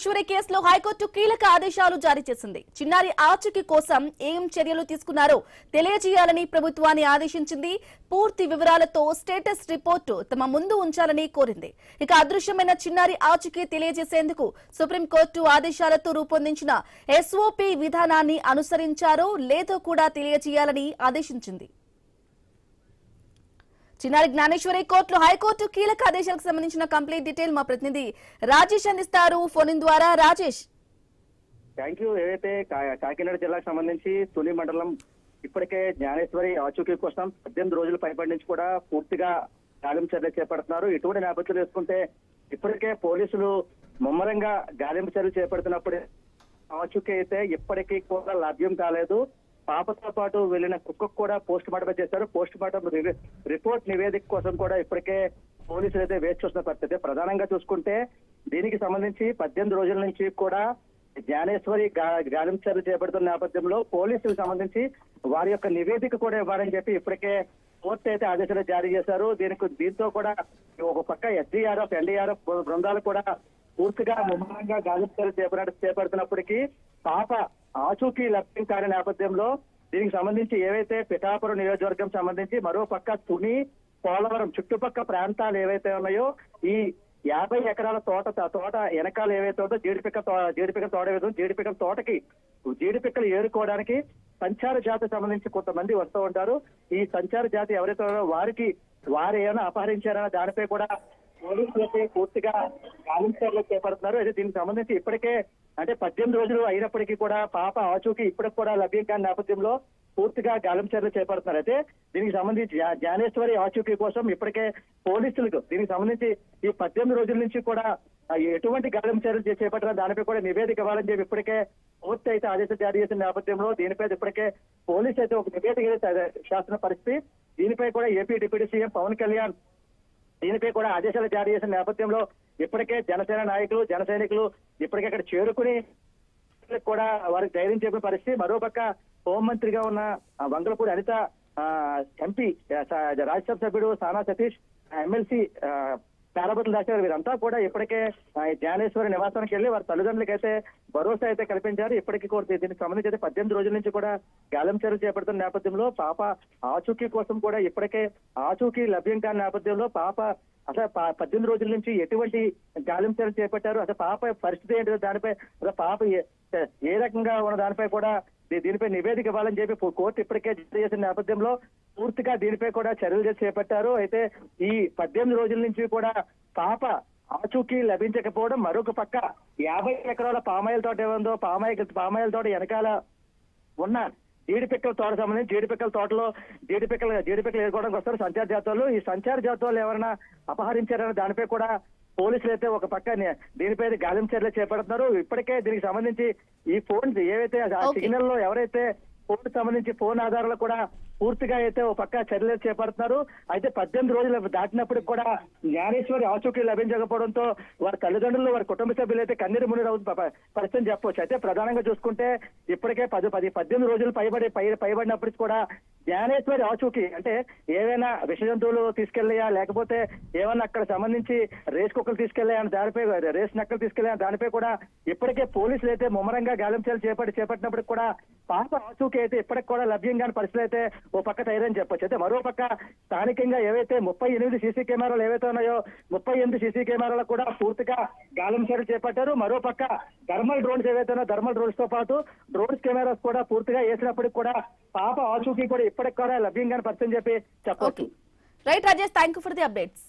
శ్వరి కేసులో హైకోర్టు కీలక ఆదేశాలు జారీ చేసింది. చిన్నారి ఆచూకీ కోసం ఏం చర్యలు తీసుకున్నారో తెలియజేయాలని ప్రభుత్వాన్ని ఆదేశించింది. పూర్తి వివరాలతో స్టేటస్ రిపోర్టు తమ ముందు ఉంచాలని కోరింది. ఇక అదృశ్యమైన చిన్నారి ఆచూకీ తెలియజేసేందుకు సుప్రీంకోర్టు ఆదేశాలతో రూపొందించిన ఎస్ఓపీ విధానాన్ని అనుసరించారో లేదో కూడా తెలియజేయాలని ఆదేశించింది. చిన్నారి జ్ఞానేశ్వరి కోర్టులో హైకోర్టు కీలక ఆదేశాలకు సంబంధించిన కంప్లీట్ డీటెయిల్ మా ప్రతినిధి రాజేష్ అందిస్తారు ఫోన్ ద్వారా. Rajesh, thank you. ఏదైతే కాకినాడ జిల్లాకు సంబంధించి తుని మండలం ఇప్పటికే జ్ఞానేశ్వరి ఆచూకీ కోసం 18 రోజుల పైబడి నుంచి కూడా పూర్తిగా గాలింపు చర్యలు చేపడుతున్నారు. ఇటువంటి నేపథ్యంలో వేసుకుంటే ఇప్పటికే పోలీసులు ముమ్మరంగా గాలింపు చర్యలు చేపడుతున్నప్పుడే ఆచూకీ అయితే ఇప్పటికీ కూడా లభ్యం కాలేదు. పాపతో పాటు వెళ్లిన కుక్కకు కూడా పోస్ట్ మార్టం చేశారు. పోస్ట్ మార్టం రిపోర్ట్ నివేదిక కోసం కూడా ఇప్పటికే పోలీసులు అయితే వేచి చూస్తున్న పరిస్థితి. ప్రధానంగా చూసుకుంటే దీనికి సంబంధించి 18 రోజుల నుంచి కూడా జ్ఞానేశ్వరి గాలింపు చర్యలు చేపడుతున్న నేపథ్యంలో పోలీసులకు సంబంధించి వారి యొక్క నివేదిక కూడా ఇవ్వాలని చెప్పి ఇప్పటికే కోర్టు అయితే ఆదేశాలు జారీ చేశారు. దీంతో కూడా ఒక పక్క ఎస్డీఆర్ఎఫ్ ఎన్డీఆర్ఎఫ్ బృందాలు కూడా పూర్తిగా ముమ్మరంగా గాలింపు చర్యలు చేపడుతున్నప్పటికీ పాప ఆచూకీ లభ్యం కాని నేపథ్యంలో దీనికి సంబంధించి ఏవైతే పిఠాపురం నియోజకవర్గం సంబంధించి మరో పక్క తుని, పోలవరం చుట్టుపక్కల ప్రాంతాలు ఏవైతే ఉన్నాయో ఈ 50 ఎకరాల తోట వెనకాల ఏవైతే ఉందో జీడిపిక్క తోట ఏదో జీడిపిక్కల తోటకి జీడిపిక్కలు ఏరుకోవడానికి సంచార జాతి సంబంధించి కొంతమంది వస్తూ ఉంటారు. ఈ సంచార జాతి ఎవరైతే ఉన్నారో వారు ఏమైనా అపహరించారన్న దానిపై కూడా పోలీసులు అయితే పూర్తిగా గాలింపు చర్యలు చేపడుతున్నారు. అయితే దీనికి సంబంధించి ఇప్పటికే అంటే 18 రోజులు అయినప్పటికీ కూడా పాప ఆచూకీ ఇప్పటికి కూడా లభ్యం కాని నేపథ్యంలో పూర్తిగా గాలింపు చర్యలు చేపడుతున్నారు. అయితే దీనికి సంబంధించి జ్ఞానేశ్వరి ఆచూకీ కోసం ఇప్పటికే పోలీసులకు దీనికి సంబంధించి ఈ 18 రోజుల నుంచి కూడా ఎటువంటి గాలింపు చర్యలు చేపట్టిన దానిపై కూడా నివేదిక ఇవ్వాలని చెప్పి ఇప్పటికే కోర్టు అయితే ఆదేశాలు జారీ చేసిన నేపథ్యంలో దీనిపై ఇప్పటికే పోలీసు అయితే ఒక నివేదిక శాసన పరిస్థితి. దీనిపై కూడా AP deputy CM Pawan Kalyan దీనిపై కూడా ఆదేశాలు జారీ చేసిన నేపథ్యంలో ఇప్పటికే జనసేన నాయకులు జన సైనికులు ఇప్పటికే అక్కడ చేరుకుని కూడా వారికి ధైర్యం చెప్పిన పరిస్థితి. మరోపక్క హోంమంత్రిగా ఉన్న వంగలపూడి అనిత, ఎంపీ రాజ్యసభ సభ్యుడు సానా సతీష్, ఎమ్మెల్సీ తారాబతులు దాచారు. వీరంతా కూడా ఇప్పటికే జ్ఞానేశ్వరి నివాసానికి వెళ్లి వారి తల్లిదండ్రులకి అయితే భరోసా అయితే కల్పించారు. ఇప్పటికీ కూడా దీనికి సంబంధించి అయితే 18 రోజుల నుంచి కూడా గాలింపు చర్యలు చేపడుతున్న నేపథ్యంలో పాప ఆచూకీ కోసం కూడా ఇప్పటికే ఆచూకీ లభ్యం కాని నేపథ్యంలో పాప అసలు 18 రోజుల నుంచి ఎటువంటి గాలింపు చర్యలు చేపట్టారు, అసలు పాప పరిస్థితి ఏంటో దానిపై అసలు పాప ఏ రకంగా ఉన్న దానిపై కూడా దీనిపై నివేదిక ఇవ్వాలని చెప్పి కోర్టు ఇప్పటికే జారీ చేసిన నేపథ్యంలో పూర్తిగా దీనిపై కూడా చర్యలు చేపట్టారు. అయితే ఈ 18 రోజుల నుంచి కూడా పాప ఆచూకీ లభించకపోవడం, మరొక పక్క 50 ఎకరాల పామాయిల్ తోట ఏముందో పామాయిల్ తోట వెనకాల ఉన్న జీడిపిక్కల తోట సంబంధించి జీడిపిక్కల తోటలో జీడిపిక్కలు ఏరుకోవడానికి వస్తారు సంచార జాతీయులు. ఈ సంచార జాతీయులు ఎవరైనా అపహరించారన్న దానిపై కూడా పోలీసులు అయితే ఒక పక్క దీనిపై గాలింపు చర్యలు చేపడుతున్నారు. ఇప్పటికే దీనికి సంబంధించి ఈ ఫోన్ ఏవైతే సిగ్నల్ లో ఎవరైతే ఫోన్ సంబంధించి ఫోన్ ఆధారాలు కూడా పూర్తిగా అయితే ఒక పక్క చర్యలు చేపడుతున్నారు. అయితే 18 రోజులు దాటినప్పటికి కూడా జ్ఞానేశ్వరి ఆచూకీ లభించకపోవడంతో వారి తల్లిదండ్రులు వారి కుటుంబ సభ్యులు అయితే కన్నీరు మున్నీరు పరిస్థితి చెప్పవచ్చు. అయితే ప్రధానంగా చూసుకుంటే ఇప్పటికే 18 రోజులు పైబడినప్పటికీ కూడా జ్ఞానేశ్వరి ఆచూకీ అంటే ఏవైనా విష జంతువులు తీసుకెళ్లాయా లేకపోతే ఏమన్నా అక్కడ సంబంధించి రేస్ కుక్కలు తీసుకెళ్లాయా దానిపై రేస్ నక్కలు తీసుకెళ్లాయా దానిపై కూడా ఇప్పటికే పోలీసులు అయితే ముమ్మరంగా గాలింపు చర్యలు చేపట్టినప్పటికి కూడా పాప ఆచూకీ అయితే ఇప్పటికి కూడా లభ్యం కాని పరిస్థితులు అయితే ఓ పక్క తయారని చెప్పొచ్చు. అయితే మరో పక్క స్థానికంగా ఏవైతే 38 సీసీ కెమెరాలు ఏవైతే ఉన్నాయో 38 సీసీ కెమెరాలు కూడా పూర్తిగా గాలింపు చర్యలు చేపట్టారు. మరో పక్క థర్మల్ డ్రోన్స్ ఏవైతే ఉన్నాయో థర్మల్ డ్రోన్స్ తో పాటు డ్రోన్స్ కెమెరాస్ కూడా పూర్తిగా వేసినప్పటికి కూడా పాప ఆచూకీ కూడా ఇప్పటికి కూడా లభ్యం కాని పరిస్థితి చెప్పి చెప్పొచ్చు. Right Rajesh, thank you for the updates.